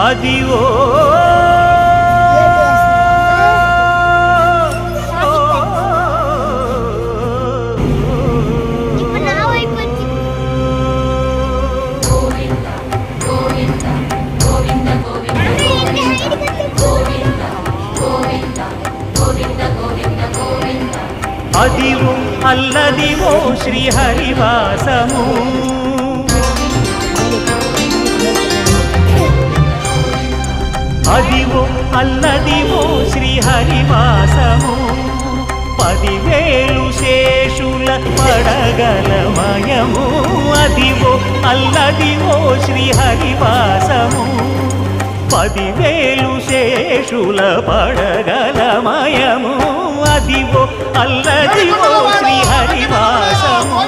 Adivo Adivo Alladivo శ్రీహరివాసము Adivo Alladivo శ్రీహరివాసము 10,000 శేషుల పడగలమయము Adivo Alladivo శ్రీహరివాసము 10,000 శేషుల పడగలమయము Adivo Alladivo శ్రీహరివాసము